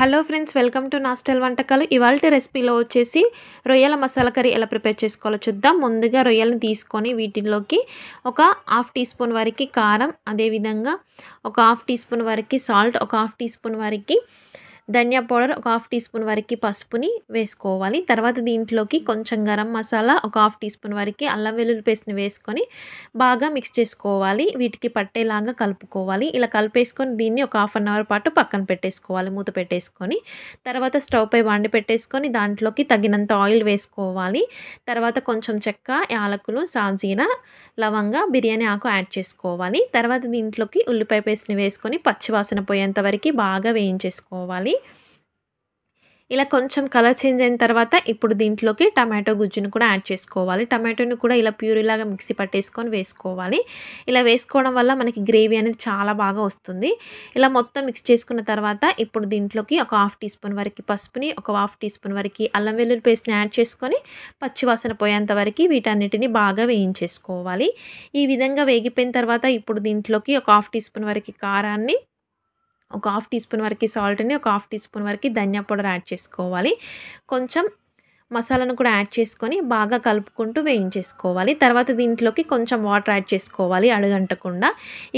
Hello friends, welcome to నా style వంటకాలు. ఇవాల్టి రెసిపీలో వచ్చేసి రొయ్యల మసాలా కర్రీ ఎలా ప్రిపేర్ చేసుకోవాలో చూద్దాం. ముందుగా రొయ్యలను తీసుకొని వీటిలోకి ఒక హాఫ్ టీ స్పూన్ వరకు కారం, అదేవిధంగా ఒక హాఫ్ టీ స్పూన్ వరకు సాల్ట్, ఒక హాఫ్ టీ స్పూన్ వరకు ధనియా పౌడర్, ఒక హాఫ్ టీ స్పూన్ వరకు పసుపుని వేసుకోవాలి. తర్వాత దీంట్లోకి కొంచెం గరం మసాలా, ఒక హాఫ్ టీ స్పూన్ వరకు అల్లం వెల్లుల్లి పేస్ట్ని వేసుకొని బాగా మిక్స్ చేసుకోవాలి. వీటికి పట్టేలాగా కలుపుకోవాలి. ఇలా కలిపేసుకొని దీన్ని ఒక హాఫ్ అన్ అవర్ పాటు పక్కన పెట్టేసుకోవాలి, మూత పెట్టేసుకొని. తర్వాత స్టవ్ పై వండి పెట్టేసుకొని దాంట్లోకి తగినంత ఆయిల్ వేసుకోవాలి. తర్వాత కొంచెం చెక్క, యాలకులు, సాజీరా, లవంగా, బిర్యానీ ఆకు యాడ్ చేసుకోవాలి. తర్వాత దీంట్లోకి ఉల్లిపాయ పేస్ట్ని వేసుకొని పచ్చివాసన పోయేంత వరకు బాగా వేయించేసుకోవాలి. ఇలా కొంచెం కలర్ చేంజ్ అయిన తర్వాత ఇప్పుడు దీంట్లోకి టమాటో గుజ్జును కూడా యాడ్ చేసుకోవాలి. టమాటోని కూడా ఇలా ప్యూరీలాగా మిక్సీ పట్టేసుకొని వేసుకోవాలి. ఇలా వేసుకోవడం వల్ల మనకి గ్రేవీ అనేది చాలా బాగా వస్తుంది. ఇలా మొత్తం మిక్స్ చేసుకున్న తర్వాత ఇప్పుడు దీంట్లోకి ఒక హాఫ్ టీ స్పూన్ వరకు పసుపుని, ఒక హాఫ్ టీ స్పూన్ వరకు అల్లం వెల్లుల్లి పేస్ట్ని యాడ్ చేసుకొని పచ్చివాసన పోయేంత వరకు వీటన్నిటిని బాగా వేయించేసుకోవాలి. ఈ విధంగా వేగిపోయిన తర్వాత ఇప్పుడు దీంట్లోకి ఒక హాఫ్ టీ స్పూన్ వరకు కారాన్ని, ఒక హాఫ్ టీ స్పూన్ వరకు సాల్ట్ని, ఒక హాఫ్ టీ స్పూన్ వరకు ధనియా పౌడర్ యాడ్ చేసుకోవాలి. కొంచెం మసాలాను కూడా యాడ్ చేసుకొని బాగా కలుపుకుంటూ వేయించేసుకోవాలి. తర్వాత దీంట్లోకి కొంచెం వాటర్ యాడ్ చేసుకోవాలి అడుగంటకుండా.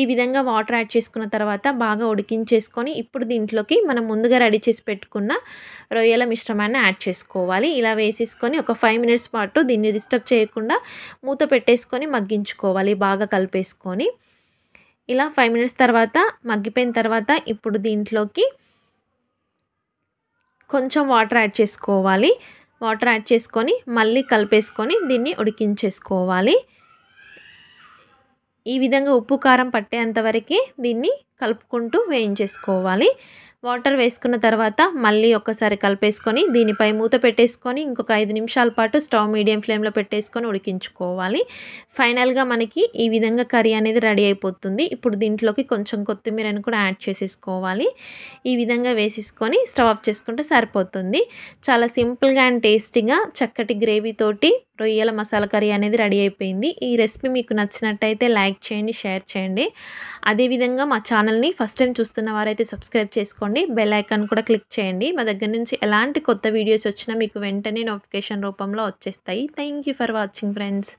ఈ విధంగా వాటర్ యాడ్ చేసుకున్న తర్వాత బాగా ఉడికించేసుకొని ఇప్పుడు దీంట్లోకి మనం ముందుగా రెడీ చేసి పెట్టుకున్న రొయ్యల మిశ్రమాన్ని యాడ్ చేసుకోవాలి. ఇలా వేసేసుకొని ఒక 5 మినిట్స్ పాటు దీన్ని డిస్టర్బ్ చేయకుండా మూత పెట్టేసుకొని మగ్గించుకోవాలి, బాగా కలిపేసుకొని. ఇలా 5 మినిట్స్ తర్వాత మగ్గిపోయిన తర్వాత ఇప్పుడు దీంట్లోకి కొంచెం వాటర్ యాడ్ చేసుకోవాలి. వాటర్ యాడ్ చేసుకొని మళ్ళీ కలిపేసుకొని దీన్ని ఉడికించేసుకోవాలి. ఈ విధంగా ఉప్పు కారం పట్టేంత వరకు దీన్ని కలుపుకుంటూ వేయించేసుకోవాలి. వాటర్ వేసుకున్న తర్వాత మళ్ళీ ఒక్కసారి కలిపేసుకొని దీనిపై మూత పెట్టేసుకొని ఇంకొక 5 నిమిషాల పాటు స్టవ్ మీడియం ఫ్లేమ్లో పెట్టేసుకొని ఉడికించుకోవాలి. ఫైనల్గా మనకి ఈ విధంగా కర్రీ అనేది రెడీ అయిపోతుంది. ఇప్పుడు దీంట్లోకి కొంచెం కొత్తిమీరని కూడా యాడ్ చేసేసుకోవాలి. ఈ విధంగా వేసేసుకొని స్టవ్ ఆఫ్ చేసుకుంటే సరిపోతుంది. చాలా సింపుల్గా అండ్ టేస్టీగా చక్కటి గ్రేవీతోటి రొయ్యల మసాలా కర్రీ అనేది రెడీ అయిపోయింది. ఈ రెసిపీ మీకు నచ్చినట్టయితే లైక్ చేయండి, షేర్ చేయండి. అదేవిధంగా మా ఛానల్ని ఫస్ట్ టైం చూస్తున్న వారైతే సబ్స్క్రైబ్ చేసుకోండి, బెల్ ఐకాన్ కూడా క్లిక్ చేయండి. మా దగ్గర నుంచి ఎలాంటి కొత్త వీడియోస్ వచ్చినా మీకు వెంటనే నోటిఫికేషన్ రూపంలో వచ్చేస్తాయి. Thank you for watching friends.